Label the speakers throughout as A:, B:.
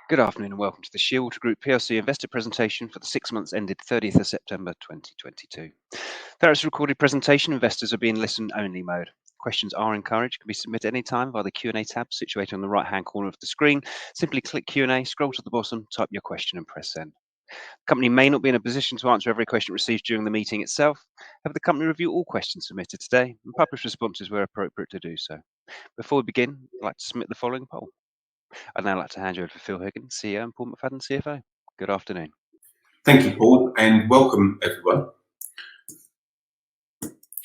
A: Good afternoon and welcome to the SHEARWATER Group PLC investor presentation for the 6 months ended 30th of September 2022. Throughout this recorded presentation, investors will be in listen-only mode. Questions are encouraged, can be submitted anytime via the Q&A tab situated on the right-hand corner of the screen. Simply click Q&A, scroll to the bottom, type your question and press send. The company may not be in a position to answer every question received during the meeting itself. However, the company review all questions submitted today and publish responses where appropriate to do so. Before we begin, I'd like to submit the following poll. I'd now like to hand you over to Phil Higgins, CEO, and Paul McFadden, CFO. Good afternoon.
B: Thank you, Paul, and welcome everyone.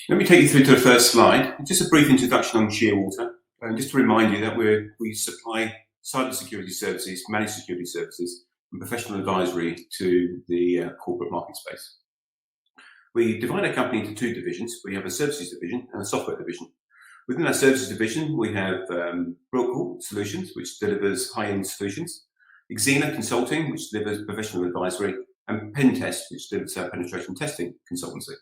B: Let me take you through to the first slide. Just a brief introduction on SHEARWATER, just to remind you that we supply cybersecurity services, managed security services, and professional advisory to the corporate market space. We divide our company into two divisions. We have a services division and a software division. Within our services division, we have Broadcall Solutions, which delivers high-end solutions, Xena Consulting, which delivers professional advisory, and Pentest, which delivers our penetration testing consultancy.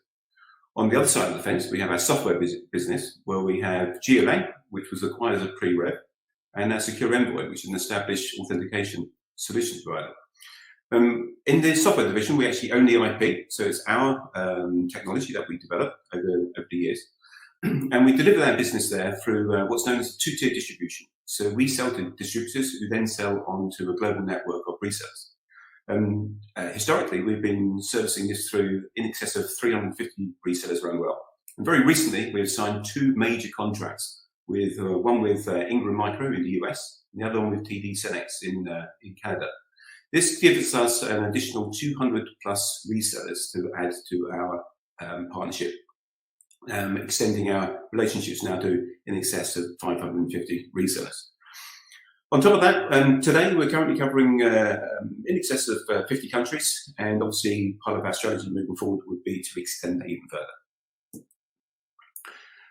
B: On the other side of the fence, we have our software business, where we have GLA, which was acquired as a pre-rev, and our Secure Envoy, which is an established authentication solutions provider. In the software division, we actually own the IP, so it's our technology that we develop over the years. And we deliver our business there through what's known as two-tier distribution. So we sell to distributors who then sell onto a global network of resellers. Historically, we've been servicing this through in excess of 350 resellers around the world. And very recently, we've signed two major contracts, with one with Ingram Micro in the US, and the other one with TD SYNNEX in Canada. This gives us an additional 200 plus resellers to add to our partnership. Extending our relationships now to in excess of 550 resellers. On top of that, today we're currently covering in excess of 50 countries, and obviously part of our strategy moving forward would be to extend that even further.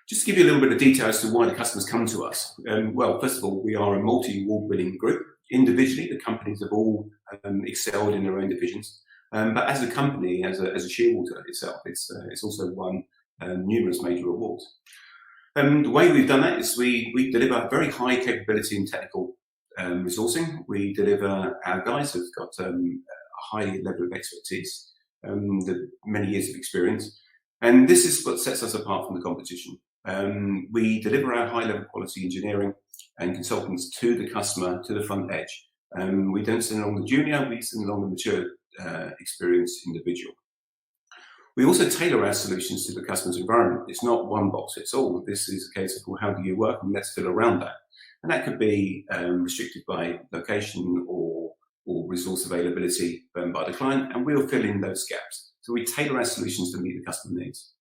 B: Just to give you a little bit of detail as to why the customers come to us. Well, first of all, we are a multi-award-winning group. Individually, the companies have all excelled in their own divisions, but as a company, as a SHEARWATER itself, it's also won numerous major awards. The way we've done that is we deliver very high capability in technical resourcing. We deliver, our guys have got a high level of expertise, many years of experience, and this is what sets us apart from the competition. We deliver our high level quality engineering and consultants to the customer, to the front edge. We don't send along the junior, we send along the mature experienced individual. We also tailor our solutions to the customer's environment. It's not one box fits all. This is a case of, well, how do you work, and let's fill around that. And that could be restricted by location or resource availability by the client, and we'll fill in those gaps. So we tailor our solutions to meet the customer needs.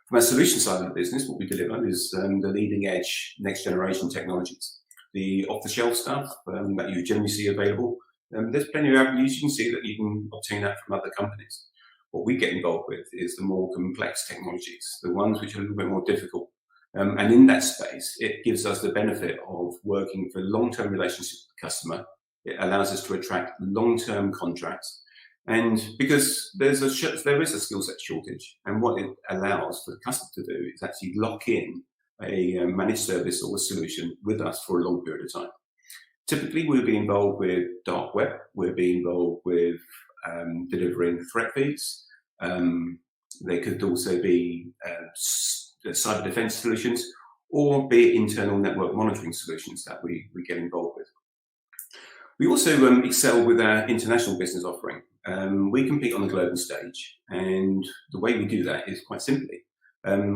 B: From our solution side of the business, what we deliver is the leading edge, next generation technologies. The off-the-shelf stuff that you generally see available, there's plenty of avenues you can see that you can obtain that from other companies. What we get involved with is the more complex technologies, the ones which are a little bit more difficult. And in that space, it gives us the benefit of working for long-term relationships with the customer. It allows us to attract long-term contracts. And because there is a skill set shortage, and what it allows for the customer to do is actually lock in a managed service or a solution with us for a long period of time. Typically, we'll be involved with dark web. We'll be involved with delivering threat feeds. They could also be cyber defense solutions, or be it internal network monitoring solutions that we get involved with. We also excel with our international business offering. We compete on the global stage, and the way we do that is quite simply.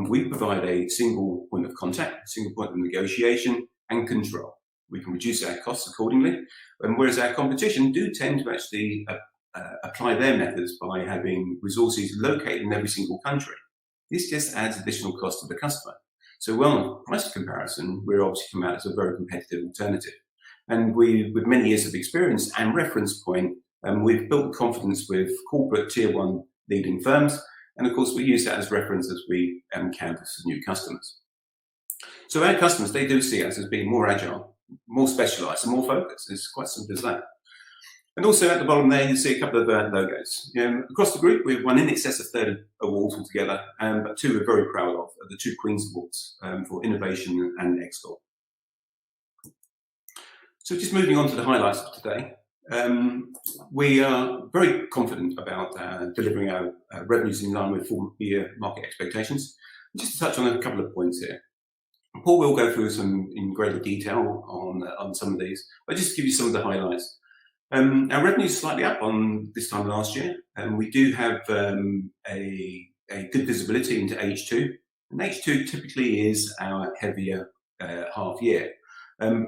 B: We provide a single point of contact, single point of negotiation and control. We can reduce our costs accordingly, whereas our competition do tend to actually apply their methods by having resources located in every single country. This just adds additional cost to the customer. So, well, price comparison, we're obviously come out as a very competitive alternative. And with many years of experience and reference point, we've built confidence with corporate tier one leading firms. And of course, we use that as reference as we canvass new customers. So our customers, they do see us as being more agile, more specialized, and more focused. It's quite simple as that. And also at the bottom there, you see a couple of logos. Across the group, we've won in excess of 30 awards altogether, but two we're very proud of, the two Queen's Awards for innovation and export. So just moving on to the highlights of today. We are very confident about delivering our revenues in line with full-year market expectations. Just to touch on a couple of points here. Paul will go through some in greater detail on some of these, but just to give you some of the highlights. Our revenue is slightly up on this time last year, and we do have a good visibility into H2. And H2 typically is our heavier half year,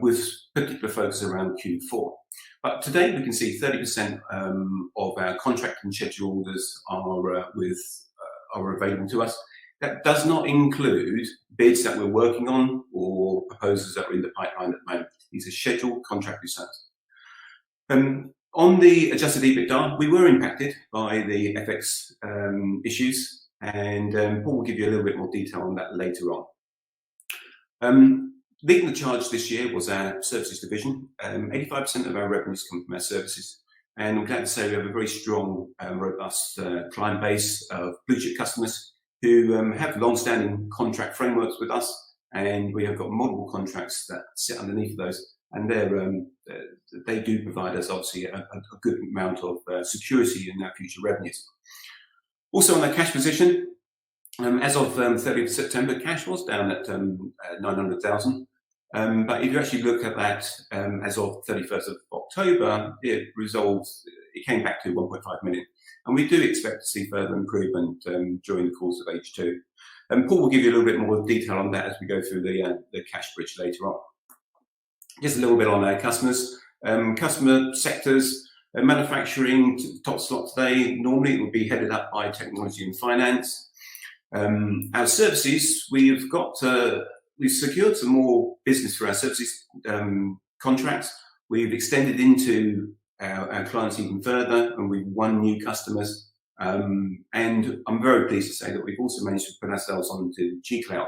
B: with particular focus around Q4. But today we can see 30% of our contract and schedule orders are available to us. That does not include bids that we're working on or proposals that are in the pipeline at the moment. These are scheduled contract sales. On the adjusted EBITDA, we were impacted by the FX issues, and Paul will give you a little bit more detail on that later on. Leading the charge this year was our services division. 85% of our revenues come from our services, and I'm glad to say we have a very strong, robust client base of blue chip customers who have long-standing contract frameworks with us, and we have got multiple contracts that sit underneath those, and they do provide us obviously a good amount of security in our future revenues. Also on our cash position, as of 30th September, cash was down at 900,000. But if you actually look at that as of 31st of October, it came back to 1.5 million. And we do expect to see further improvement during the course of H2. And Paul will give you a little bit more detail on that as we go through the cash bridge later on. Just a little bit on our customers. Customer sectors, manufacturing, top slot today, normally it would be headed up by technology and finance. Our services, we've secured some more business for our services contracts. We've extended into our clients even further, and we've won new customers. And I'm very pleased to say that we've also managed to put ourselves onto G-Cloud,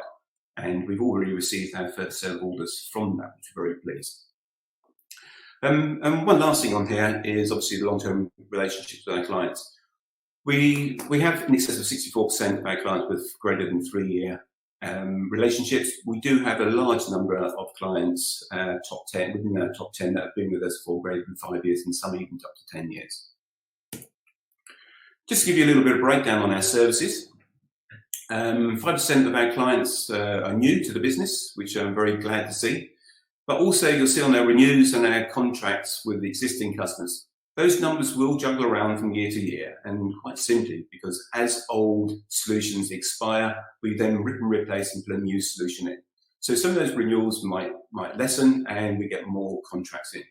B: and we've already received our first set of orders from that, which we're very pleased. And one last thing on here is obviously the long-term relationships with our clients. We have in excess of 64% of our clients with greater than 3-year relationships. We do have a large number of clients, top 10, within our top 10 that have been with us for greater than 5 years, and some even up to 10 years. Just to give you a little bit of breakdown on our services. 5% of our clients are new to the business, which I'm very glad to see. But also you'll see on our renews and our contracts with the existing customers, those numbers will juggle around from year to year, and quite simply because as old solutions expire, we then rip and replace and put a new solution in. So some of those renewals might lessen, and we get more contracts in.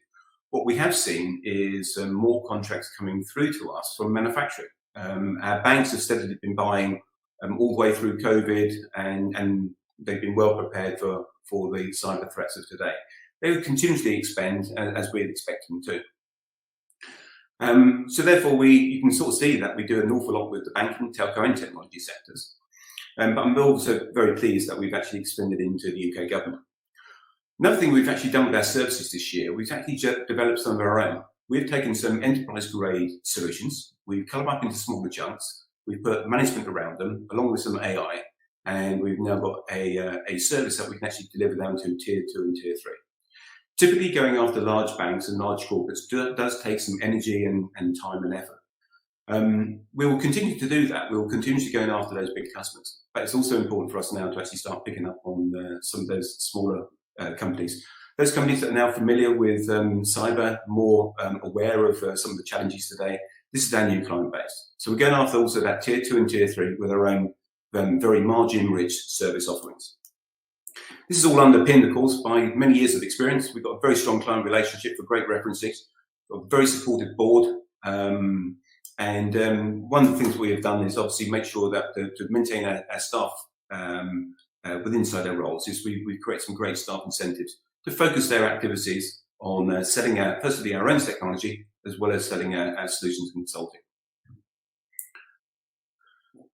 B: What we have seen is more contracts coming through to us from manufacturing. Our banks have steadily been buying all the way through COVID, and they've been well prepared for the cyber threats of today. They will continuously expand as we'd expect them to. So therefore, you can sort of see that we do an awful lot with the banking, telco and technology sectors. But I'm also very pleased that we've actually extended into the UK government. Another thing we've actually done with our services this year, we've actually developed some of our own. We've taken some enterprise-grade solutions, we've cut them up into smaller chunks, we've put management around them, along with some AI, and we've now got a service that we can actually deliver down to Tier 2 and Tier 3. Typically going after large banks and large corporates does take some energy and time and effort. We will continue to do that. We will continue to go after those big customers. But it's also important for us now to actually start picking up on some of those smaller companies. Those companies that are now familiar with cyber, more aware of some of the challenges today, this is our new client base. So we're going after also that Tier 2 and Tier 3 with our own very margin-rich service offerings. This is all underpinned, of course, by many years of experience. We've got a very strong client relationship for great references, a very supportive board. And one of the things we have done is obviously make sure that to maintain our staff within inside their roles is we create some great staff incentives to focus their activities on selling out, firstly, our own technology, as well as selling our solutions consulting.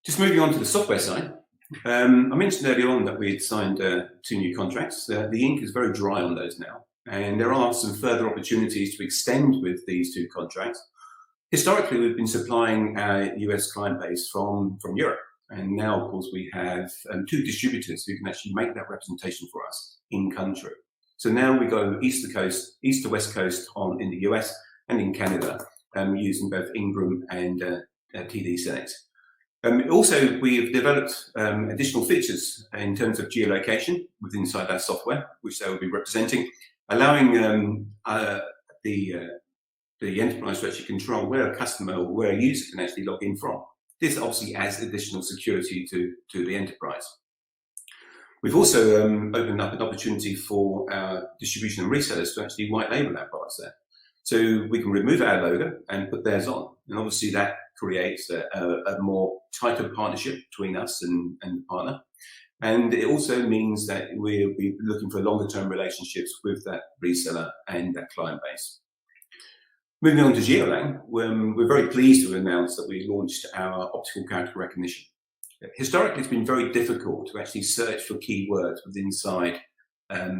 B: Just moving on to the software side. I mentioned earlier on that we had signed 2 new contracts. The ink is very dry on those now, and there are some further opportunities to extend with these 2 contracts. Historically, we've been supplying our US client base from Europe, and now, of course, we have 2 distributors who can actually make that representation for us in country. So now we go east to west coast in the US, and in Canada, using both Ingram and TD Select. Also, we have developed additional features in terms of geolocation within inside our software, which they will be representing, allowing the enterprise to actually control where a customer or where a user can actually log in from. This obviously adds additional security to the enterprise. We've also opened up an opportunity for our distribution and resellers to actually white label our products there. So we can remove our logo and put theirs on. And obviously that creates a more tighter partnership between us and the partner. And it also means that we'll be looking for longer term relationships with that reseller and that client base. Moving on to GeoLang, we're very pleased to announce that we launched our optical character recognition. Historically, it's been very difficult to actually search for keywords within inside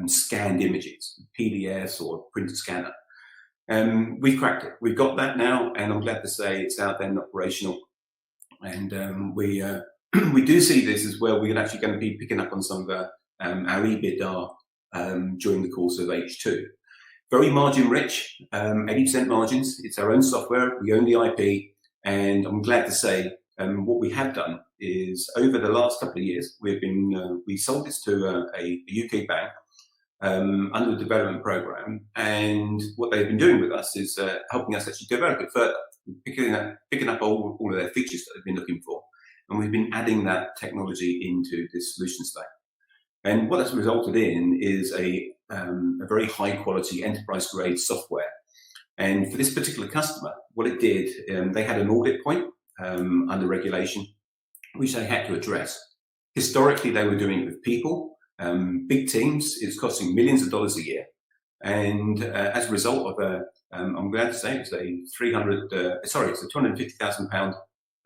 B: scanned images, PDFs or printed scanner. We've cracked it. We've got that now, and I'm glad to say it's out there and operational. And we do see this as well. We're actually going to be picking up on some of our EBITDA during the course of H2. Very margin rich, 80% margins. It's our own software. We own the IP, and I'm glad to say what we have done is over the last couple of years, we sold this to a UK bank under the development program, and what they've been doing with us is helping us actually develop it further, picking up all of their features that they've been looking for, and we've been adding that technology into this solution stack. And what that's resulted in is a very high quality enterprise grade software. And for this particular customer, what it did, they had an audit point under regulation, which they had to address. Historically, they were doing it with people, big teams. It's costing millions of dollars a year. And as a result of I'm glad to say it's a £250,000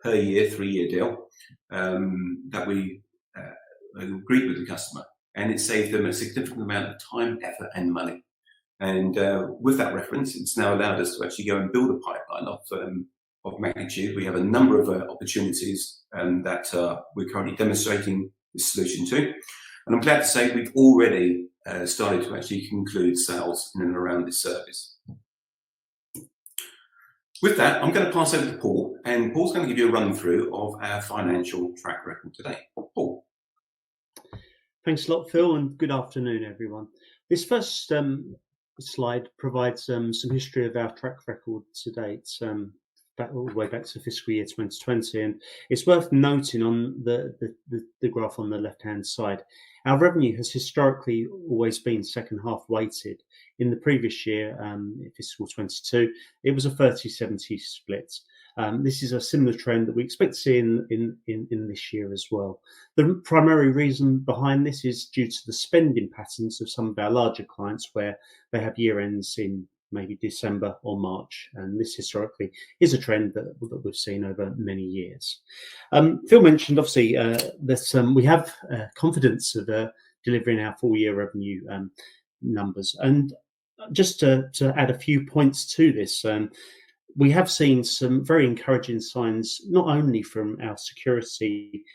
B: per year, 3-year deal that we agreed with the customer, and it saved them a significant amount of time, effort, and money. And with that reference, it's now allowed us to actually go and build a pipeline of magnitude. We have a number of opportunities that we're currently demonstrating this solution to, and I'm glad to say we've already started to actually conclude sales in and around this service. With that, I'm going to pass over to Paul, and Paul's going to give you a run through of our financial track record today. Paul.
C: Thanks a lot, Phil, and good afternoon, everyone. This first slide provides some history of our track record to date, all the way back to fiscal year 2020, and it's worth noting on the graph on the left-hand side, our revenue has historically always been second half weighted. In the previous year, fiscal 22, it was a 30-70 split. This is a similar trend that we expect to see in this year as well. The primary reason behind this is due to the spending patterns of some of our larger clients, where they have year ends in maybe December or March, and this historically is a trend that we've seen over many years. Phil mentioned obviously that we have confidence of delivering our full year revenue numbers, and just to add a few points to this, we have seen some very encouraging signs, not only from our security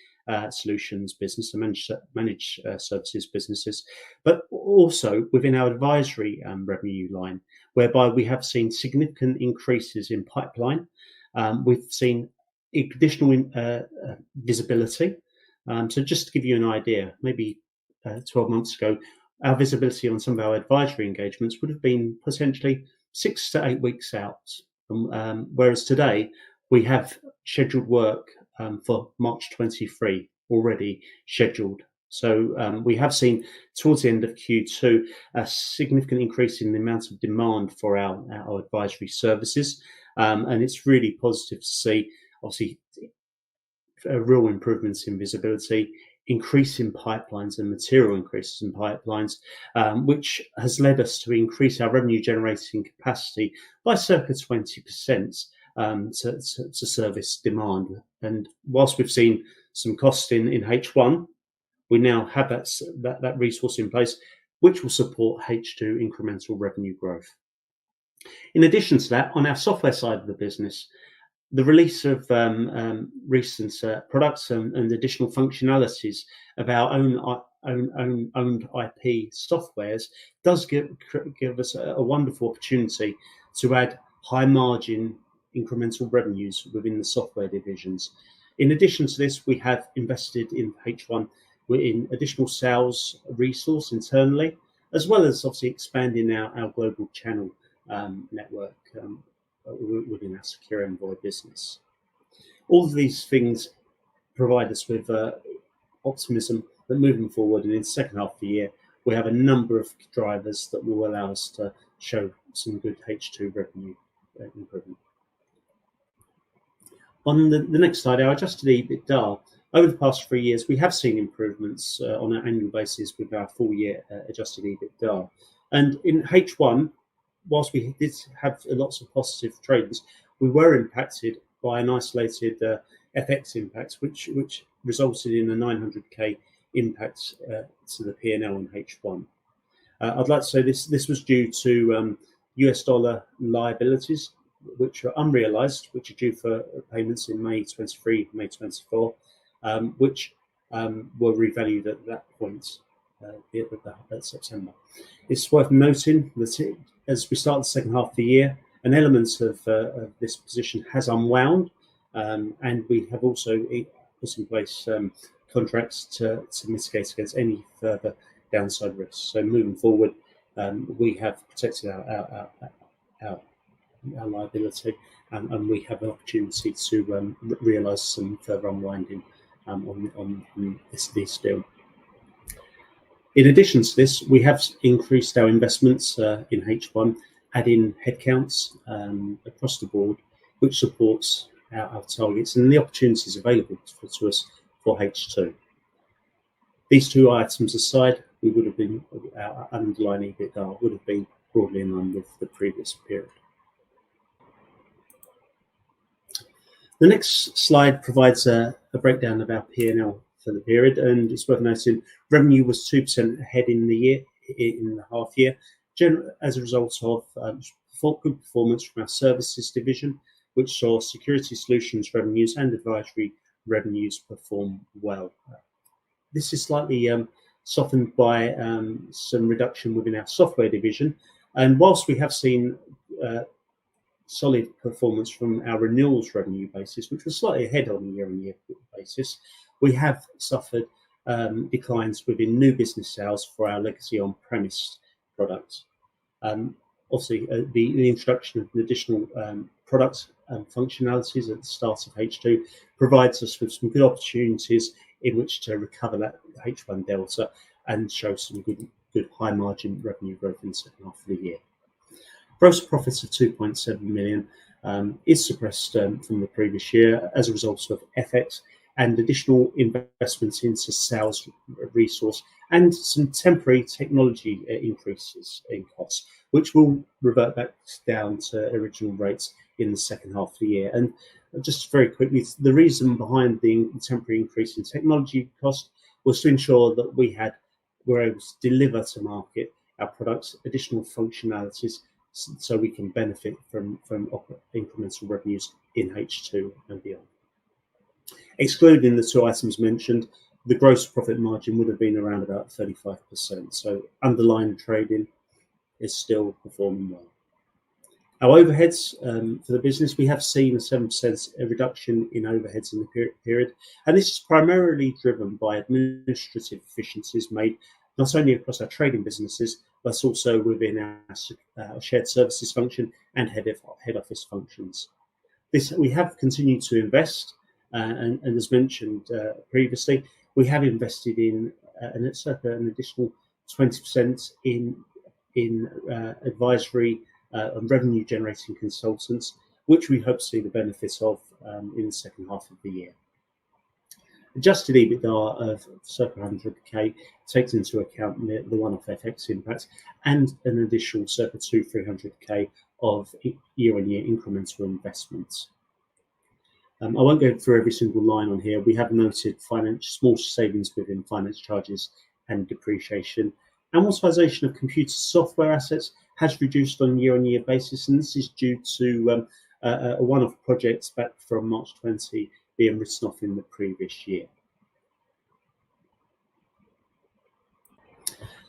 C: solutions business and managed services businesses, but also within our advisory revenue line, whereby we have seen significant increases in pipeline. We've seen additional visibility. So just to give you an idea, maybe 12 months ago, our visibility on some of our advisory engagements would have been potentially 6 to 8 weeks out. Whereas today we have scheduled work for March 23 already scheduled. So we have seen towards the end of Q2 a significant increase in the amount of demand for our advisory services, and it's really positive to see obviously real improvements in visibility, increase in pipelines and material increases in pipelines, which has led us to increase our revenue generating capacity by circa 20% to service demand. And whilst we've seen some cost in H1, we now have that resource in place, which will support H2 incremental revenue growth. In addition to that, on our software side of the business, the release of recent products and additional functionalities of our owned IP softwares does give us a wonderful opportunity to add high margin incremental revenues within the software divisions. In addition to this, we have invested in H1 in additional sales resource internally, as well as obviously expanding our global channel network within our Secure Envoy business. All of these things provide us with optimism that moving forward and in the second half of the year, we have a number of drivers that will allow us to show some good H2 revenue improvement. On the next slide, our adjusted EBITDA. Over the past 3 years, we have seen improvements on an annual basis with our full year adjusted EBITDA. And in H1, whilst we did have lots of positive trends, we were impacted by an isolated FX impact, which resulted in a 900k impact to the P&L in H1. I'd like to say this was due to US dollar liabilities, which are unrealized, which are due for payments in May 23, May 24, which were revalued at that point at September. It's worth noting that as we start the second half of the year, an element of this position has unwound, and we have also put in place contracts to mitigate against any further downside risks. So moving forward, we have protected our liability, and we have an opportunity to realise some further unwinding on this deal. In addition to this, we have increased our investments in H1, adding headcounts across the board, which supports our targets and the opportunities available to us for H2. These two items aside, we would have been, our underlying EBITDA would have been broadly in line with the previous period. The next slide provides a breakdown of our P&L for the period, and it's worth noting revenue was 2% ahead in the half year, as a result of good performance from our services division, which saw security solutions revenues and advisory revenues perform well. This is slightly softened by some reduction within our software division, and whilst we have seen solid performance from our renewals revenue basis, which was slightly ahead on a year-on-year basis, we have suffered declines within new business sales for our legacy on-premise products. Obviously, the introduction of additional products and functionalities at the start of H2 provides us with some good opportunities in which to recover that H1 delta and show some good high margin revenue growth in the second half of the year. Gross profits of 2.7 million is suppressed from the previous year as a result of FX and additional investments into sales resource and some temporary technology increases in costs, which will revert back down to original rates in the second half of the year. And just very quickly, the reason behind the temporary increase in technology cost was to ensure that we were able to deliver to market our products additional functionalities so we can benefit from incremental revenues in H2 and beyond. Excluding the two items mentioned, the gross profit margin would have been around about 35%. So underlying trading is still performing well. Our overheads for the business, we have seen a 7% reduction in overheads in the period, and this is primarily driven by administrative efficiencies made not only across our trading businesses, but also within our shared services function and head office functions. We have continued to invest, and as mentioned previously, we have invested in an additional 20% in advisory and revenue generating consultants, which we hope to see the benefits of in the second half of the year. Adjusted EBITDA of circa 100k takes into account the one-off FX impact and an additional circa 200-300k of year-on-year incremental investments. I won't go through every single line on here. We have noted small savings within finance charges and depreciation. Amortization of computer software assets has reduced on a year-on-year basis, and this is due to a one-off project back from March 20 being written off in the previous year.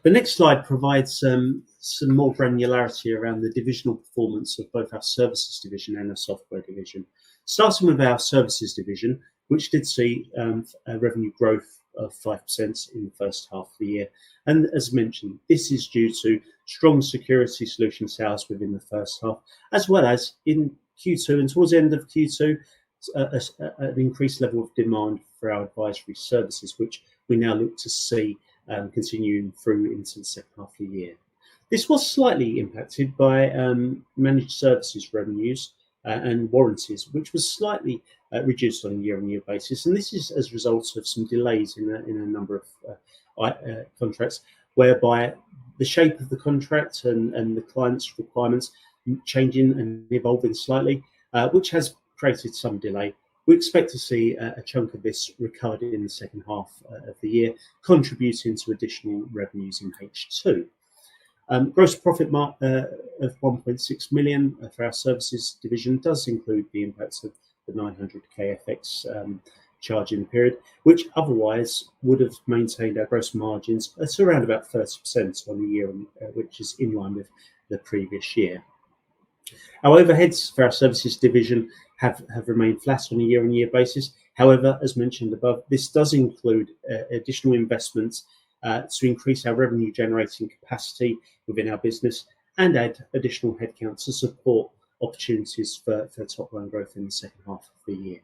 C: The next slide provides some more granularity around the divisional performance of both our services division and our software division. Starting with our services division, which did see a revenue growth of 5% in the first half of the year. And as mentioned, this is due to strong security solution sales within the first half, as well as in Q2 and towards the end of Q2, an increased level of demand for our advisory services, which we now look to see continuing through into the second half of the year. This was slightly impacted by managed services revenues and warranties, which was slightly reduced on a year-on-year basis. And this is as a result of some delays in a number of contracts, whereby the shape of the contract and the client's requirements changing and evolving slightly, which has created some delay. We expect to see a chunk of this recovered in the second half of the year, contributing to additional revenues in H2. Gross profit of 1.6 million for our services division does include the impacts of the 900k FX charge in the period, which otherwise would have maintained our gross margins at around about 30% on the year, which is in line with the previous year. Our overheads for our services division have remained flat on a year-on-year basis. However, as mentioned above, this does include additional investments to increase our revenue generating capacity within our business and add additional headcount to support opportunities for top line growth in the second half of the year.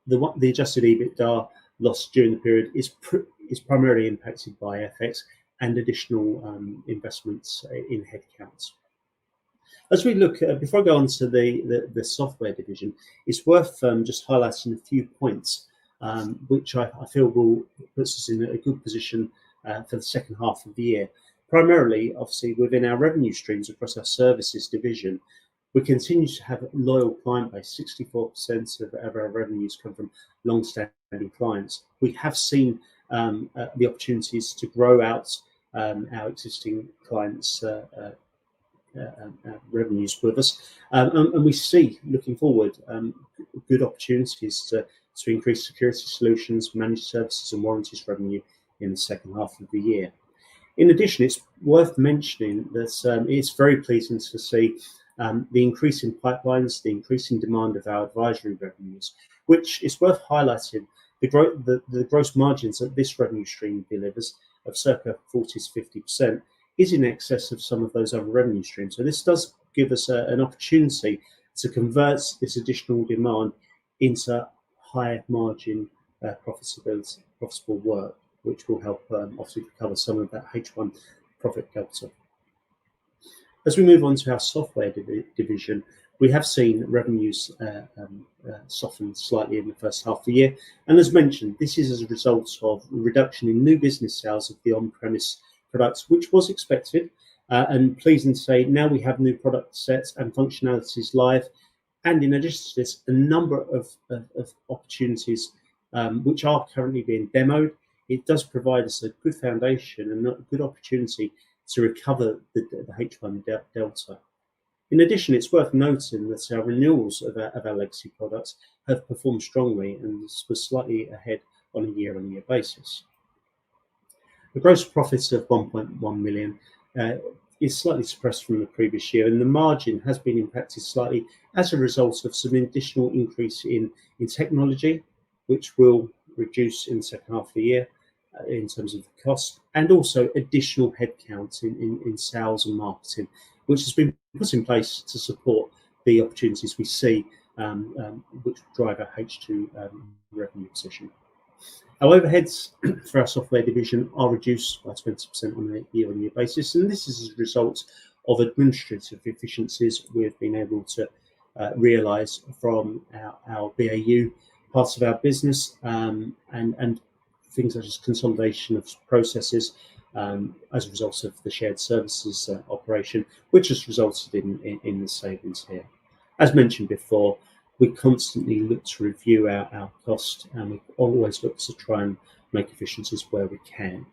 C: The adjusted EBITDA loss during the period is primarily impacted by FX and additional investments in headcounts. As we look, before I go on to the software division, it's worth just highlighting a few points which I feel will put us in a good position for the second half of the year. Primarily, obviously, within our revenue streams across our services division, we continue to have a loyal client base. 64% of our revenues come from long-standing clients. We have seen the opportunities to grow out our existing clients' revenues with us, and we see, looking forward, good opportunities to increase security solutions, managed services and warranties revenue in the second half of the year. In addition, it's worth mentioning that it's very pleasing to see the increase in pipelines, the increasing demand of our advisory revenues, which is worth highlighting. The gross margins that this revenue stream delivers of circa 40 to 50% is in excess of some of those other revenue streams. So this does give us an opportunity to convert this additional demand into higher margin profitable work, which will help obviously cover some of that H1 profit delta. As we move on to our software division, we have seen revenues soften slightly in the first half of the year. And as mentioned, this is as a result of a reduction in new business sales of the on-premise products, which was expected. And pleasing to say, now we have new product sets and functionalities live. And in addition to this, a number of opportunities which are currently being demoed. It does provide us a good foundation and a good opportunity to recover the H1 delta. In addition, it's worth noting that our renewals of our legacy products have performed strongly and this was slightly ahead on a year-on-year basis. The gross profits of 1.1 million is slightly suppressed from the previous year, and the margin has been impacted slightly as a result of some additional increase in technology, which will reduce in the second half of the year in terms of the cost, and also additional headcount in sales and marketing, which has been put in place to support the opportunities we see, which drive our H2 revenue position. Our overheads for our software division are reduced by 20% on a year-on-year basis, and this is as a result of administrative efficiencies we've been able to realise from our BAU parts of our business, and things such as consolidation of processes as a result of the shared services operation, which has resulted in the savings here. As mentioned before, we constantly look to review our cost, and we always look to try and make efficiencies where we can.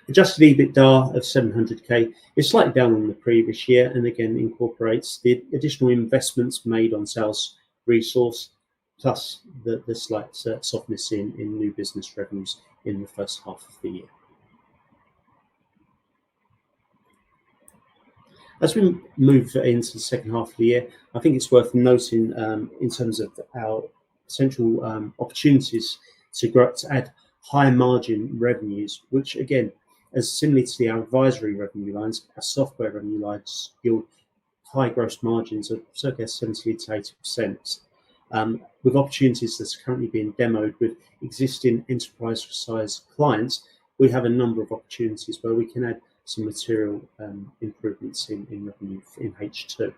C: Adjusted EBITDA of 700k is slightly down on the previous year, and again incorporates the additional investments made on sales resource, plus the slight softness in new business revenues in the first half of the year. As we move into the second half of the year, I think it's worth noting in terms of our potential opportunities to add high margin revenues, which again, as similarly to our advisory revenue lines, our software revenue lines yield high gross margins of circa 70 to 80%. With opportunities that's currently being demoed with existing enterprise size clients, we have a number of opportunities where we can add some material improvements in revenue in H2.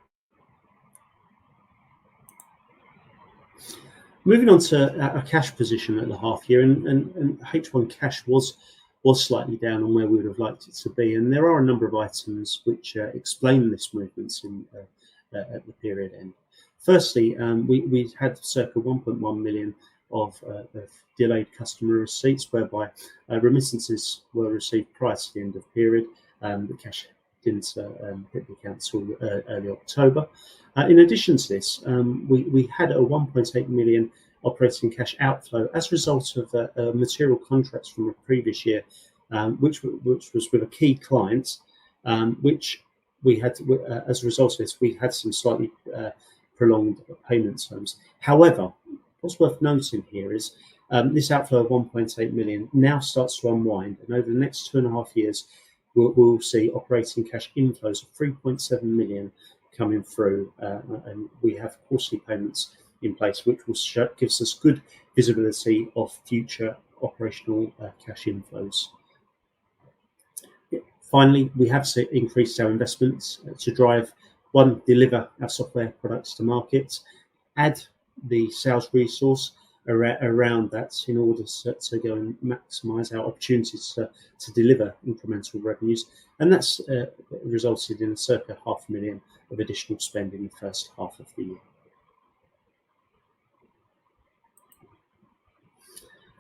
C: Moving on to our cash position at the half year, and H1 cash was slightly down on where we would have liked it to be, and there are a number of items which explain this movement at the period end. Firstly, we had circa 1.1 million of delayed customer receipts, whereby remittances were received prior to the end of the period. The cash didn't hit the account until early October. In addition to this, we had a 1.8 million operating cash outflow as a result of material contracts from a previous year, which was with a key client, which we had as a result of this, we had some slightly prolonged payment terms. However, what's worth noting here is this outflow of 1.8 million now starts to unwind, and over the next 2.5 years, we'll see operating cash inflows of 3.7 million coming through, and we have quarterly payments in place, which will gives us good visibility of future operational cash inflows. Finally, we have increased our investments to deliver our software products to market, add the sales resource around that in order to go and maximise our opportunities to deliver incremental revenues, and that's resulted in circa 500,000 of additional spend in the first half of the year.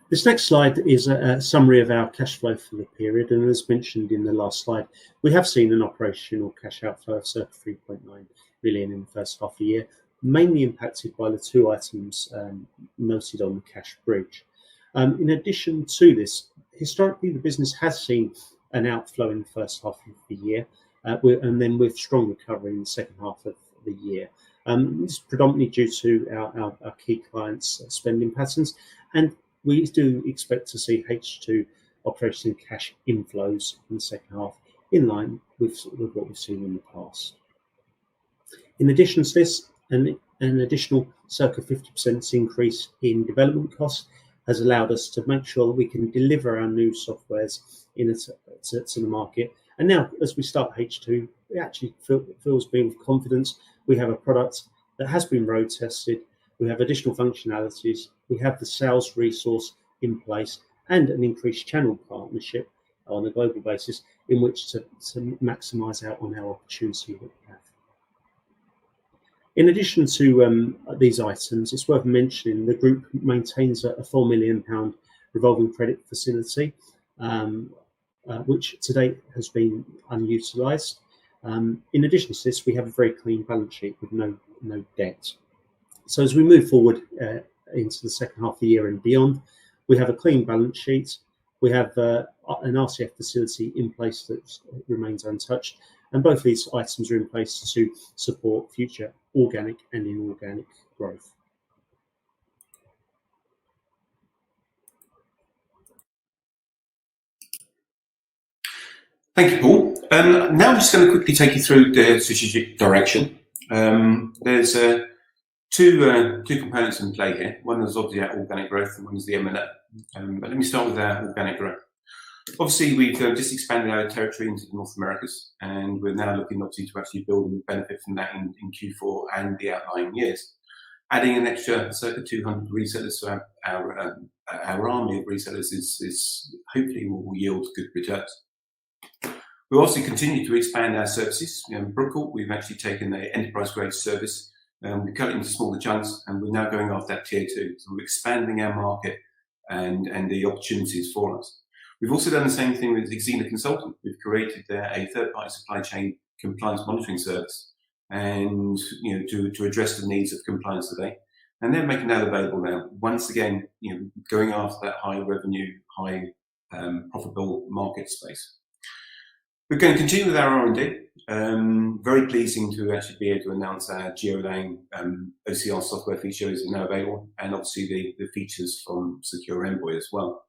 C: This next slide is a summary of our cash flow for the period, and as mentioned in the last slide, we have seen an operational cash outflow of circa 3.9 million in the first half of the year, mainly impacted by the two items noted on the cash bridge. In addition to this, historically the business has seen an outflow in the first half of the year, and then with strong recovery in the second half of the year. This is predominantly due to our key clients' spending patterns, and we do expect to see H2 operating cash inflows in the second half in line with what we've seen in the past. In addition to this, an additional circa 50% increase in development costs has allowed us to make sure that we can deliver our new softwares to the market. And now, as we start H2, we actually feels being with confidence. We have a product that has been road tested. We have additional functionalities. We have the sales resource in place and an increased channel partnership on a global basis in which to maximise out on our opportunity that we have. In addition to these items, it's worth mentioning the group maintains a £4 million revolving credit facility, which to date has been unutilised. In addition to this, we have a very clean balance sheet with no debt. So as we move forward into the second half of the year and beyond, we have a clean balance sheet. We have an RCF facility in place that remains untouched, and both these items are in place to support future organic and inorganic growth.
B: Thank you, Paul. Now I'm just going to quickly take you through the strategic direction. There's two components in play here. One is obviously our organic growth, and one is the M&A. But let me start with our organic growth. Obviously, we've just expanded our territory into the North Americas, and we're now looking obviously to actually build and benefit from that in Q4 and the outlying years. Adding an extra circa 200 resellers to our army of resellers is hopefully will yield good returns. We also continue to expand our services. In Brookfield, we've actually taken the enterprise grade service, we cut it into smaller chunks, and we're now going after that tier 2. So we're expanding our market and the opportunities for us. We've also done the same thing with Xena Consultant. We've created a third-party supply chain compliance monitoring service, and to address the needs of compliance today. and they're making that available now. Once again, going after that high revenue, high profitable market space. We're going to continue with our R&D. Very pleasing to actually be able to announce our GeoLang OCR software feature is now available, and obviously the features from Secure Envoy as well.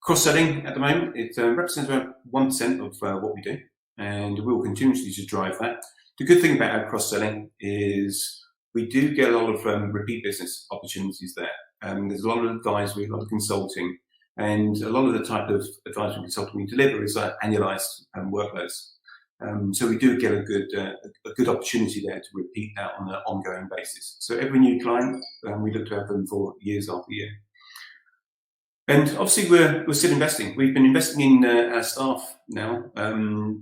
B: Cross-selling at the moment, it represents about 1% of what we do, and we'll continuously to drive that. The good thing about our cross-selling is we do get a lot of repeat business opportunities there. There's a lot of advisory, a lot of consulting, and a lot of the type of advisory consulting we deliver is annualized workloads. So we do get a good opportunity there to repeat that on an ongoing basis. So every new client, we look to have them for years after year. And obviously we're still investing. We've been investing in our staff now.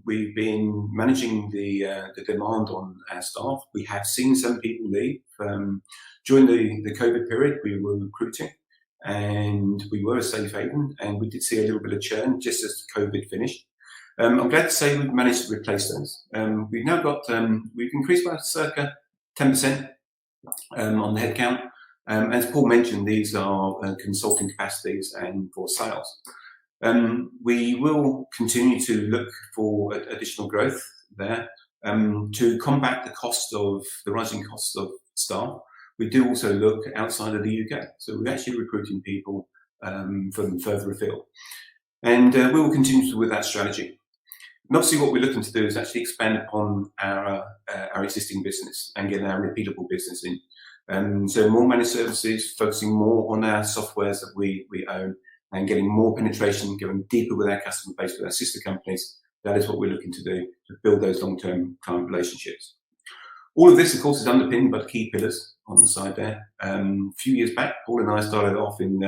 B: We've been managing the demand on our staff. We have seen some people leave. During the COVID period, we were recruiting, and we were a safe haven, and we did see a little bit of churn just as COVID finished. I'm glad to say we've managed to replace those. We've now got, we've increased by circa 10% on the headcount. As Paul mentioned, these are consulting capacities and for sales. We will continue to look for additional growth there to combat the rising costs of staff. We do also look outside of the UK, so we're actually recruiting people from further afield, and we will continue with that strategy. And obviously, what we're looking to do is actually expand upon our existing business and get our repeatable business in. So more managed services, focusing more on our softwares that we own, and getting more penetration, going deeper with our customer base, with our sister companies. That is what we're looking to do, to build those long-term client relationships. All of this, of course, is underpinned by the key pillars on the side there. A few years back, Paul and I started off in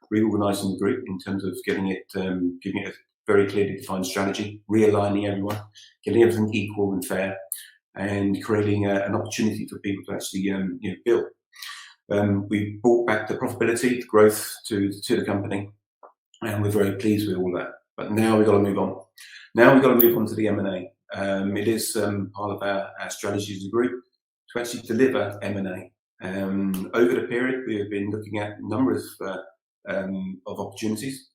B: reorganising the group in terms of giving it a very clearly defined strategy, realigning everyone, getting everything equal and fair, and creating an opportunity for people to actually build. We brought back the profitability, the growth to the company, and we're very pleased with all that. But now we've got to move on. Now we've got to move on to the M&A. It is part of our strategy as a group to actually deliver M&A. Over the period, we have been looking at a number of opportunities.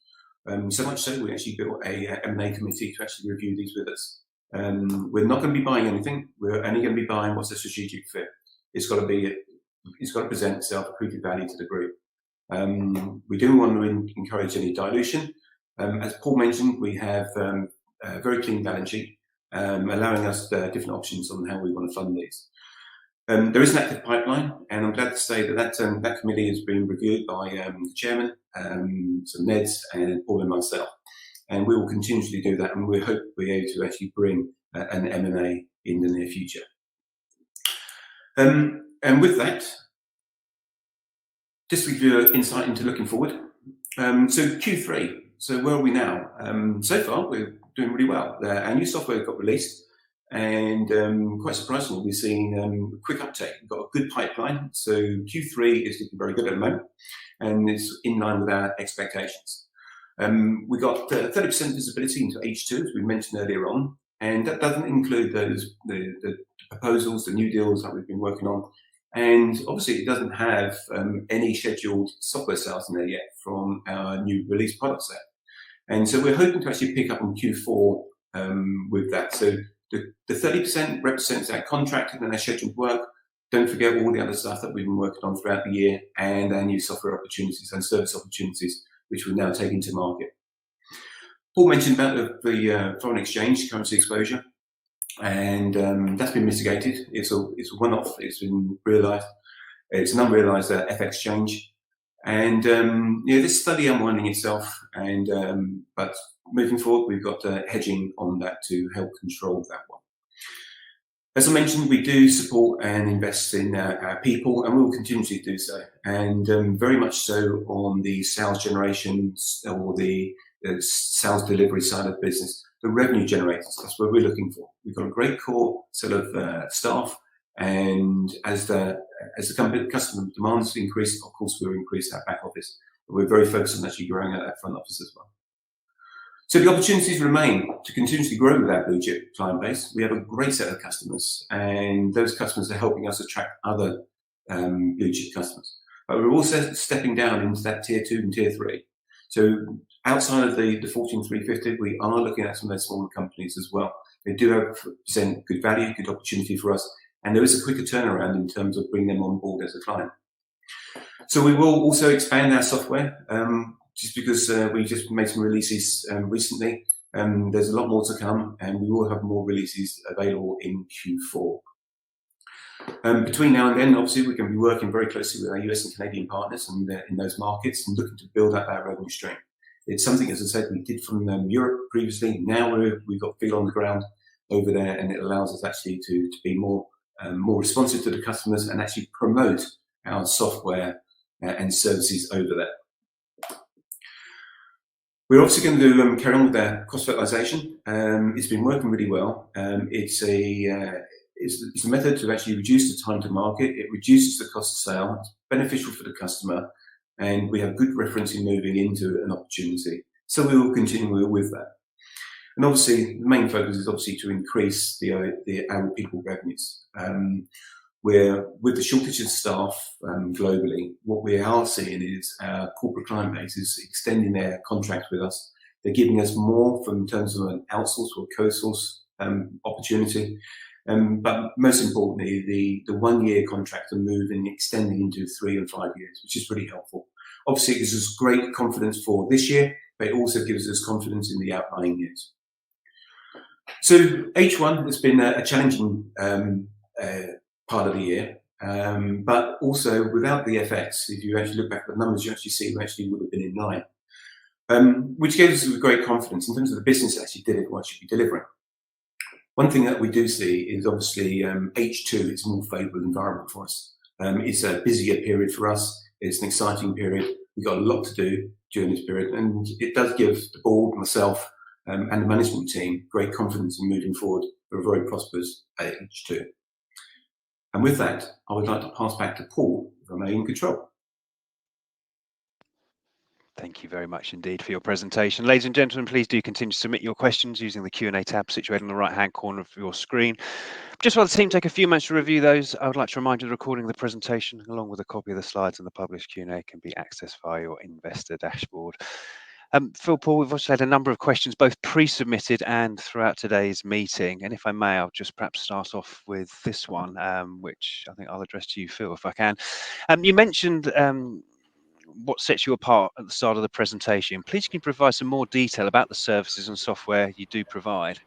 B: So much so, we actually built a M&A committee to actually review these with us. We're not going to be buying anything. We're only going to be buying what's a strategic fit. It's got to present itself accretive value to the group. We don't want to encourage any dilution. As Paul mentioned, we have a very clean balance sheet, allowing us different options on how we want to fund these. There is an active pipeline, and I'm glad to say that committee has been reviewed by the chairman, some Neds, and Paul and myself. And we will continuously do that, and we hope we're able to actually bring an M&A in the near future. And with that, just to give you an insight into looking forward. So Q3, so where are we now? So far, we're doing really well. Our new software got released, and quite surprisingly, we've seen a quick uptake. We've got a good pipeline, so Q3 is looking very good at the moment, and it's in line with our expectations. We got 30% visibility into H2, as we mentioned earlier on, and that doesn't include the proposals, the new deals that we've been working on. And obviously, it doesn't have any scheduled software sales in there yet from our new release product set. And so we're hoping to actually pick up on Q4 with that. So the 30% represents our contracted and our scheduled work. Don't forget all the other stuff that we've been working on throughout the year, and our new software opportunities and service opportunities, which we're now taking to market. Paul mentioned about the foreign exchange currency exposure, and that's been mitigated. It's a one-off. It's been realised. It's an unrealised FX change, and this study unwinding itself. And but moving forward, we've got hedging on that to help control that one. As I mentioned, we do support and invest in our people, and we will continue to do so. And very much so on the sales generation or the sales delivery side of the business, the revenue generators. That's what we're looking for. We've got a great core set of staff, and as the customer demands increase, of course, we'll increase our back office. But we're very focused on actually growing out that front office as well. So the opportunities remain to continuously grow with our blue chip client base. We have a great set of customers, and those customers are helping us attract other blue chip customers. But we're also stepping down into that tier 2 and tier 3. So outside of the Fortune 350, we are looking at some of those smaller companies as well. They do present good value, good opportunity for us, and there is a quicker turnaround in terms of bringing them on board as a client. So we will also expand our software, just because we just made some releases recently. There's a lot more to come, and we will have more releases available in Q4. Between now and then, obviously, we're going to be working very closely with our US and Canadian partners in those markets and looking to build up our revenue stream. It's something, as I said, we did from Europe previously. Now we've got feet on the ground over there, and it allows us actually to be more responsive to the customers and actually promote our software and services over there. We're obviously going to carry on with our cost fertilization. It's been working really well. It's a method to actually reduce the time to market. It reduces the cost of sale. It's beneficial for the customer, and we have good reference in moving into an opportunity. So we will continue with that. And obviously, the main focus is obviously to increase the our people revenues. Where with the shortage of staff globally, what we are seeing is our corporate client base is extending their contracts with us. They're giving us more in terms of an outsource or co-source opportunity. But most importantly, the 1 year contract are moving, extending into 3 and 5 years, which is really helpful. Obviously, it gives us great confidence for this year, but it also gives us confidence in the outlying years. So H1 has been a challenging part of the year, but also without the FX, if you actually look back at the numbers, you actually see we actually would have been in line, which gives us great confidence in terms of the business actually delivering what it should be delivering. One thing that we do see is obviously H2 is a more favourable environment for us. It's a busier period for us. It's an exciting period. We've got a lot to do during this period, and it does give the board, myself, and the management team great confidence in moving forward for a very prosperous H2. And with that, I would like to pass back to Paul from in control.
A: Thank you very much indeed for your presentation. Ladies and gentlemen, please do continue to submit your questions using the Q&A tab situated in the right-hand corner of your screen. Just while the team take a few minutes to review those, I would like to remind you the recording of the presentation, along with a copy of the slides and the published Q&A, can be accessed via your investor dashboard. Phil, Paul, we've also had a number of questions, both pre-submitted and throughout today's meeting. And if I may, I'll just perhaps start off with this one, which I think I'll address to you, Phil, if I can. You mentioned what sets you apart at the start of the presentation. Please can you provide some more detail about the services and software you do provide?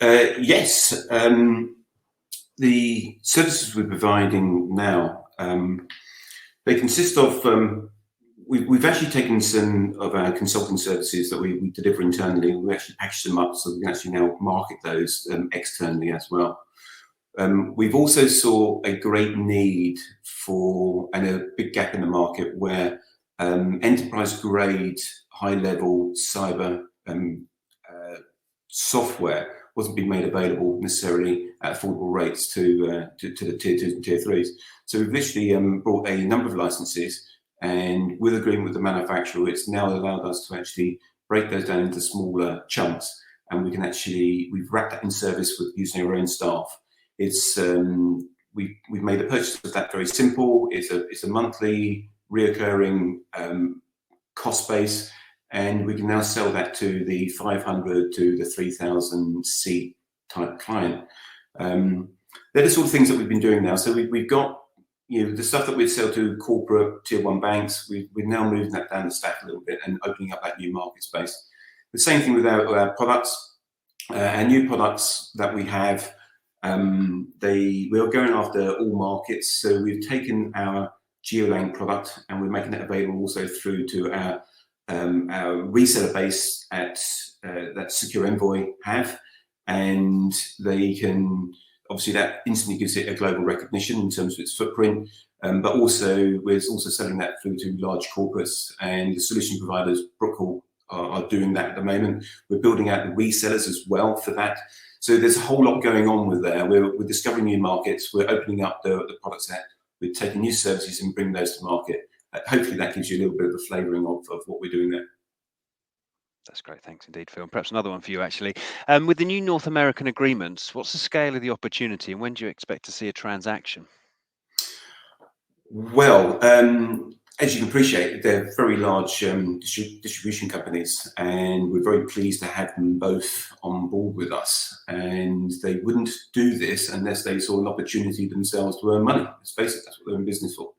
B: Yes. The services we're providing now, they consist of, we've actually taken some of our consulting services that we deliver internally, we actually package them up so we can actually now market those externally as well. We've also saw a great need for, and a big gap in the market where enterprise grade, high level cyber software wasn't being made available necessarily at affordable rates to the tier 2s and tier 3s. So we've literally brought a number of licenses, and with agreement with the manufacturer, it's now allowed us to actually break those down into smaller chunks, and we can actually, we've wrapped that in service with using our own staff. It's we've made the purchase of that very simple. It's a monthly reoccurring cost base, and we can now sell that to the 500 to the 3,000 seat type client. They're the sort of things that we've been doing now. So we've got, you know, the stuff that we'd sell to corporate tier 1 banks. We're now moving that down the stack a little bit and opening up that new market space. The same thing with our products. Our new products that we have, we are going after all markets. So we've taken our GeoLang product and we're making it available also through to our reseller base at that Secure Envoy have, and they can, obviously that instantly gives it a global recognition in terms of its footprint, but also we're also selling that through to large corporates, and the solution providers, Brookall, are doing that at the moment. We're building out the resellers as well for that. So there's a whole lot going on with there. We're discovering new markets. We're opening up the product set. We're taking new services and bringing those to market. Hopefully that gives you a little bit of a flavouring of what we're doing there.
A: That's great. Thanks indeed, Phil. And perhaps another one for you, actually. With the new North American agreements, what's the scale of the opportunity and when do you expect to see a transaction?
B: Well, as you can appreciate, they're very large distribution companies, and we're very pleased to have them both on board with us. And they wouldn't do this unless they saw an opportunity themselves to earn money. Let's face it, that's what they're in business for.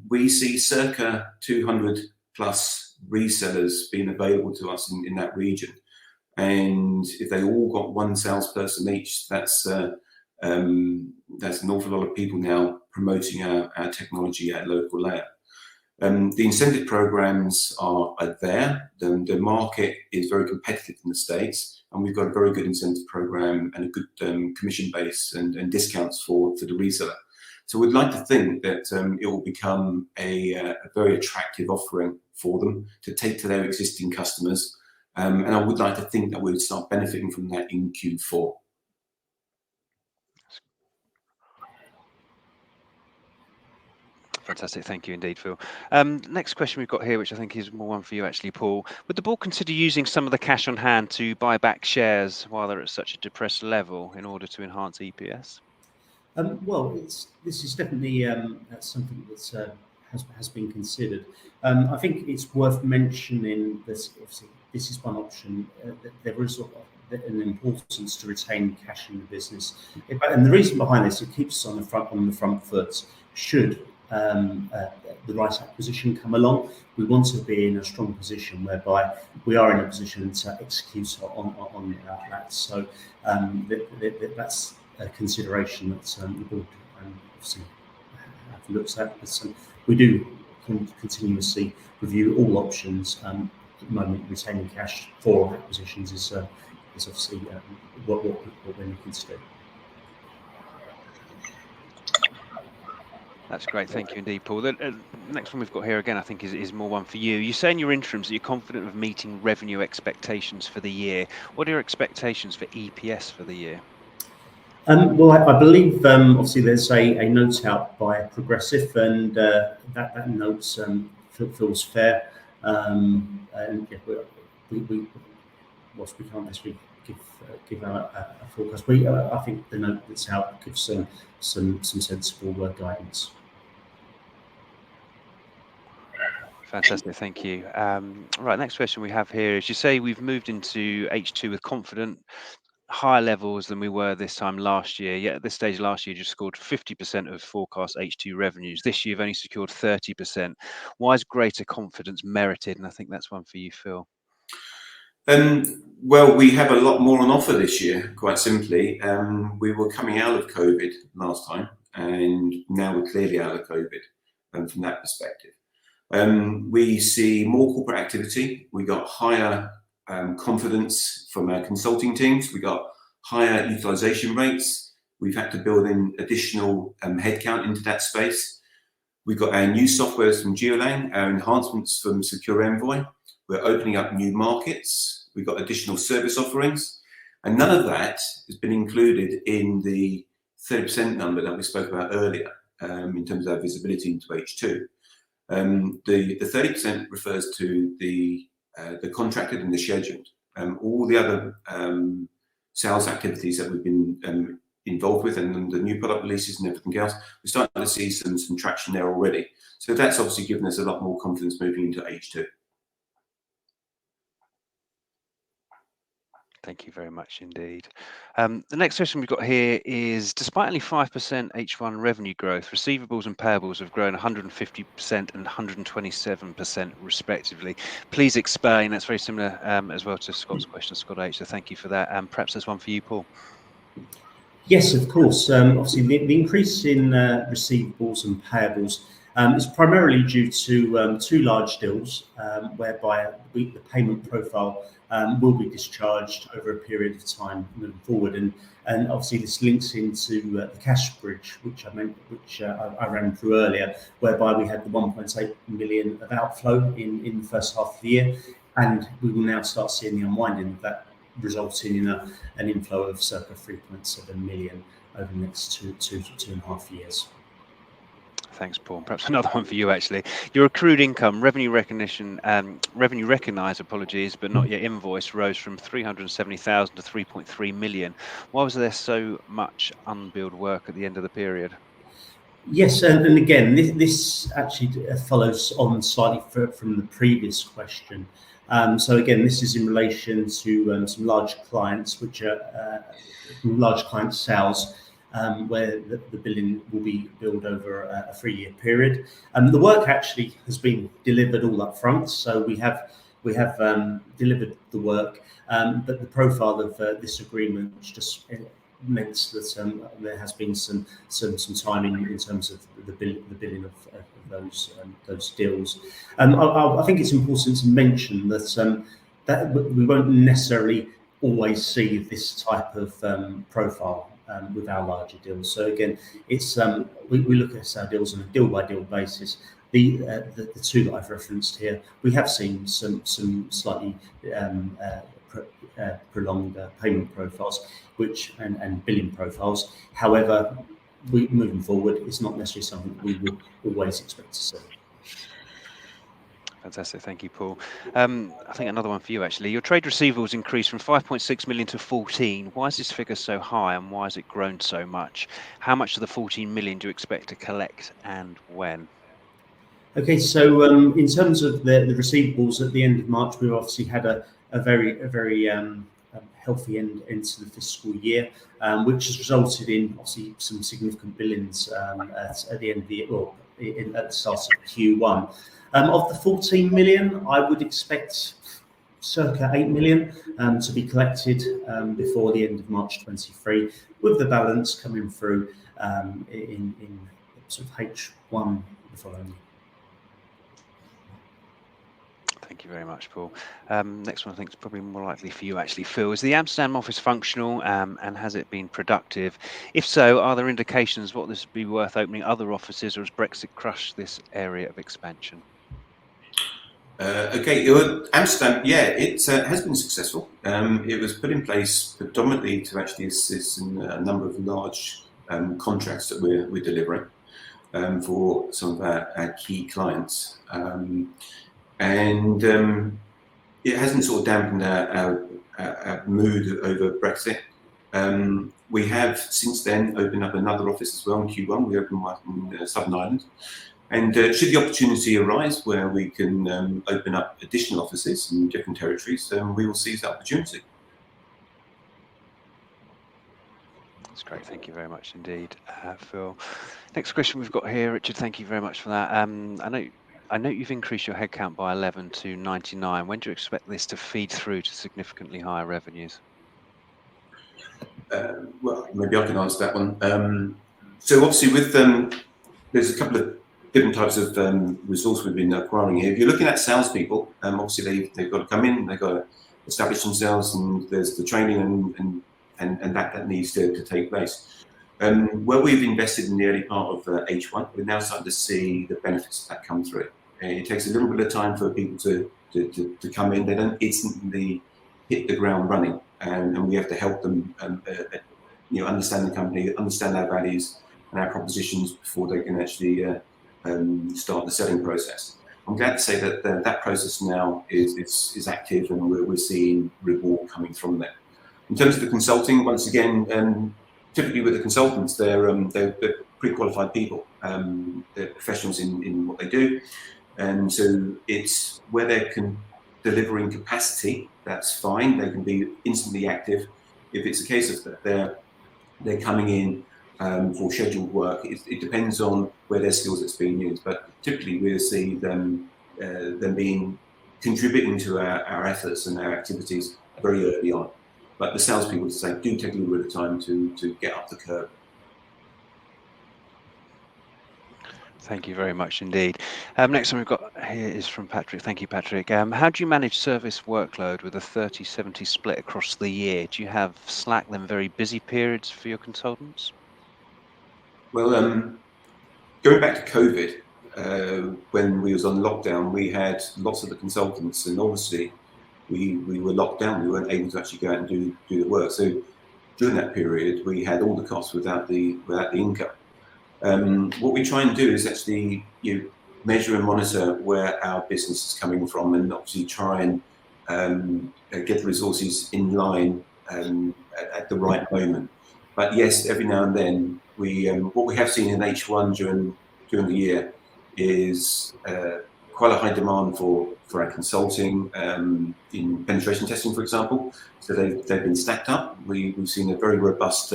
B: We see circa 200 plus resellers being available to us in that region. And if they all got one salesperson each, that's an awful lot of people now promoting our technology at local layer. The incentive programs are there. The market is very competitive in the States, and we've got a very good incentive program and a good commission base and discounts for the reseller. So we'd like to think that it will become a very attractive offering for them to take to their existing customers. And I would like to think that we'd start benefiting from that in Q4.
A: Fantastic, thank you indeed, Phil. Next question we've got here, which I think is more one for you actually, Paul. Would the board consider using some of the cash on hand to buy back shares while they're at such a depressed level in order to enhance EPS?
C: Well, this is definitely something that has been considered. I think it's worth mentioning that obviously this is one option. That there is an importance to retain cash in the business, and the reason behind this, it keeps us on the front foot. Should the right acquisition come along, we want to be in a strong position whereby we are in a position to execute on that. So that's a consideration that the board obviously looks at. But we do continuously review all options. At the moment, retaining cash for acquisitions is obviously what we're looking to do.
A: That's great, thank you indeed, Paul. The next one we've got here again, I think, is more one for you. You say in your interims that you're confident of meeting revenue expectations for the year. What are your expectations for EPS for the year?
C: Well, I believe obviously there's a note out by Progressive, and that note feels fair. And yeah, we whilst we can't necessarily give a forecast, I think the note that's out gives some sensible guidance.
A: Fantastic, thank you. Right, next question we have here is, you say we've moved into H2 with confident higher levels than we were this time last year, yet at this stage last year you just scored 50% of forecast H2 revenues. This year you've only secured 30%. Why is greater confidence merited? And I think that's one for you, Phil.
B: Well, we have a lot more on offer this year, quite simply. We were coming out of COVID last time, and now we're clearly out of COVID from that perspective. We see more corporate activity. We got higher confidence from our consulting teams. We got higher utilization rates. We've had to build in additional headcount into that space. We've got our new softwares from Geolang, our enhancements from Secure Envoy. We're opening up new markets. We've got additional service offerings. And none of that has been included in the 30% number that we spoke about earlier in terms of our visibility into H2. The 30% refers to the contracted and the scheduled. All the other sales activities that we've been involved with, and the new product releases and everything else, we're starting to see some traction there already. So that's obviously given us a lot more confidence moving into H2.
A: Thank you very much indeed. The next question we've got here is, despite only 5% H1 revenue growth, receivables and payables have grown 150% and 127% respectively. Please explain. That's very similar as well to Scott's question, Scott H. So thank you for that. Perhaps there's one for you, Paul.
C: Yes, of course. Obviously, the increase in receivables and payables is primarily due to two large deals whereby the payment profile will be discharged over a period of time moving forward, and obviously this links into the cash bridge, which I ran through earlier, whereby we had the 1.8 million of outflow in the first half of the year, and we will now start seeing the unwinding of that, resulting in an inflow of circa 3.7 million over the next two and a half years.
A: Thanks, Paul. Perhaps another one for you, actually. Your accrued income, revenue recognition, revenue recognised, apologies, but not yet invoiced, rose from 370,000 to 3.3 million. Why was there so much unbilled work at the end of the period?
C: Yes, and again, this actually follows on slightly from the previous question. So again, this is in relation to some large clients, which are large client sales, where the billing will be billed over a 3-year period. The work actually has been delivered all up front, so we have delivered the work, but the profile of this agreement just meant that there has been some time in terms of the billing of those deals. I think it's important to mention that that we won't necessarily always see this type of profile with our larger deals. So again, it's we look at our deals on a deal by deal basis. The two that I've referenced here, we have seen some slightly prolonged payment profiles, and billing profiles. However, moving forward, it's not necessarily something we would always expect to see.
A: Fantastic, thank you, Paul. I think another one for you actually. Your trade receivables increased from 5.6 million to 14. Why is this figure so high, and why has it grown so much? How much of the 14 million do you expect to collect, and when?
C: Okay, so in terms of the receivables at the end of March, we obviously had a very healthy end to the fiscal year, which has resulted in obviously some significant billings at the end of the year, or at the start of Q1. Of the 14 million, I would expect circa 8 million to be collected before the end of March 23, with the balance coming through in sort of H1 the following.
A: Thank you very much, Paul. Next one I think is probably more likely for you actually, Phil. Is the Amsterdam office functional, and has it been productive? If so, are there indications what this would be worth opening other offices, or has Brexit crushed this area of expansion?
B: Okay, Amsterdam, yeah, it has been successful. It was put in place predominantly to actually assist in a number of large contracts that we're delivering for some of our key clients. And it hasn't sort of dampened our mood over Brexit. We have since then opened up another office as well in Q1. We opened one in Southern Ireland. And should the opportunity arise where we can open up additional offices in different territories, we will seize that opportunity.
A: That's great. Thank you very much indeed, Phil. Next question we've got here, Richard. Thank you very much for that. I know you've increased your headcount by 11 to 99. When do you expect this to feed through to significantly higher revenues?
B: Well, maybe I can answer that one. So obviously with there's a couple of different types of resource we've been acquiring here. If you're looking at salespeople, obviously they've got to come in, they've got to establish themselves, and there's the training and that needs to take place. Where we've invested in the early part of H1, we're now starting to see the benefits of that come through. It takes a little bit of time for people to come in. They don't instantly hit the ground running, and we have to help them understand the company, understand our values and our propositions before they can actually start the selling process. I'm glad to say that that process now is active, and we're seeing reward coming from that. In terms of the consulting, once again, typically with the consultants, they're pre-qualified people. They're professionals in what they do, and so it's where they're delivering capacity. That's fine. They can be instantly active. If it's a case of that they're coming in for scheduled work, it depends on where their skill set's being used. But typically, we'll see them being contributing to our efforts and our activities very early on. But the salespeople, to say, do take a little bit of time to get up the curve.
A: Thank you very much indeed. Next one we've got here is from Patrick. Thank you, Patrick. How do you manage service workload with a 30-70 split across the year? Do you have slack, then very busy periods for your consultants?
B: Well, going back to COVID, when we was on lockdown, we had lots of the consultants, and obviously we were locked down. We weren't able to actually go out and do the work. So during that period, we had all the costs without the income. What we try and do is actually measure and monitor where our business is coming from, and obviously try and get the resources in line at the right moment. But yes, every now and then what we have seen in H1 during the year is quite a high demand for our consulting in penetration testing, for example. So they've been stacked up. We've seen a very robust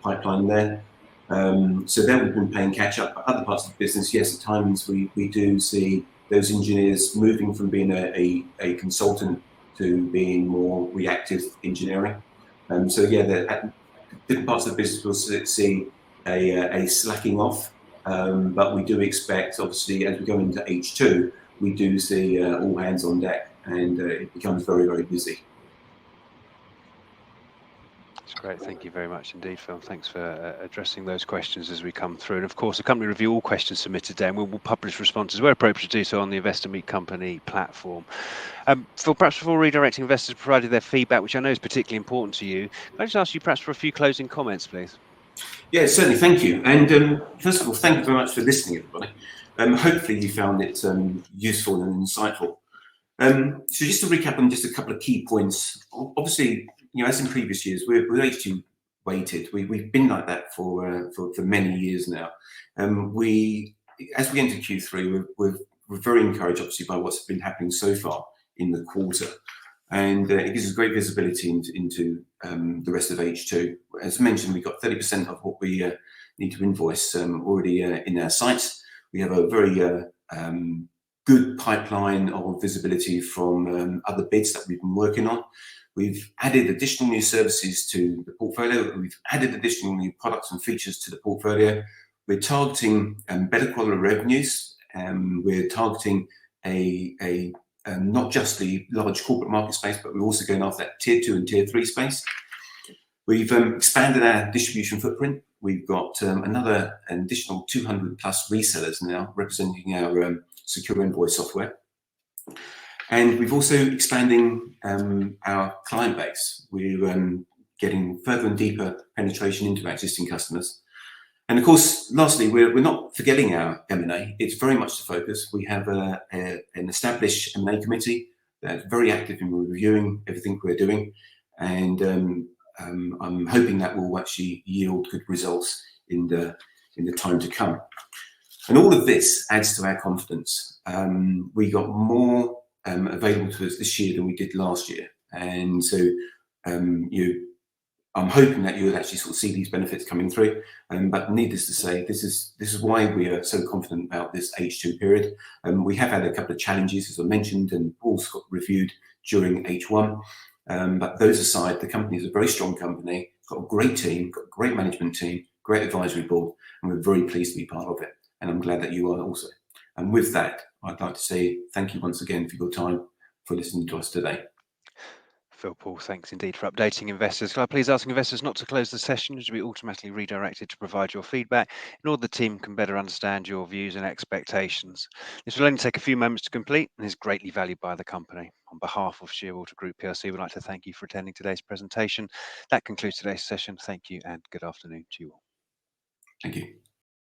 B: pipeline there. So there we've been playing catch up. But other parts of the business, yes, at times we do see those engineers moving from being a consultant to being more reactive engineering. So yeah, different parts of the business will see a slacking off, but we do expect, obviously, as we go into H2, we do see all hands on deck, and it becomes very, very busy.
A: That's great. Thank you very much indeed, Phil. Thanks for addressing those questions as we come through. And of course, the company review all questions submitted today, and we'll publish responses where appropriate to do so on the Investor Meet Company platform. Phil, perhaps before redirecting investors provided their feedback, which I know is particularly important to you, can I just ask you perhaps for a few closing comments, please?
B: Yeah, certainly. Thank you. And first of all, thank you very much for listening, everybody. Hopefully you found it useful and insightful. So just to recap on just a couple of key points. Obviously, as in previous years, we're H2 weighted. We've been like that for many years now. As we enter Q3, we're very encouraged, obviously, by what's been happening so far in the quarter. And it gives us great visibility into the rest of H2. As mentioned, we've got 30% of what we need to invoice already in our sites. We have a very good pipeline of visibility from other bids that we've been working on. We've added additional new services to the portfolio. We've added additional new products and features to the portfolio. We're targeting better quality revenues. We're targeting not just the large corporate market space, but we're also going after that tier 2 and tier 3 space. We've expanded our distribution footprint. We've got another additional 200 plus resellers now representing our secure invoice software. And we've also expanding our client base. We're getting further and deeper penetration into our existing customers. And of course, lastly, we're not forgetting our M&A. It's very much the focus. We have an established M&A committee that's very active in reviewing everything we're doing. And I'm hoping that will actually yield good results in the time to come. And all of this adds to our confidence. We got more available to us this year than we did last year. And so I'm hoping that you'll actually sort of see these benefits coming through. But needless to say, this is why we are so confident about this H2 period. We have had a couple of challenges, as I mentioned, and Paul's got reviewed during H1. But those aside, the company is a very strong company. It's got a great team, got a great management team, great advisory board, and we're very pleased to be part of it. And I'm glad that you are also. And with that, I'd like to say thank you once again for your time, for listening to us today.
A: Phil, Paul, thanks indeed for updating investors. Can I please ask investors not to close the session, as you'll be automatically redirected to provide your feedback in order the team can better understand your views and expectations. This will only take a few moments to complete and is greatly valued by the company. On behalf of SHEARWATER Group PLC, we'd like to thank you for attending today's presentation. That concludes today's session. Thank you and good afternoon to you all.
B: Thank you.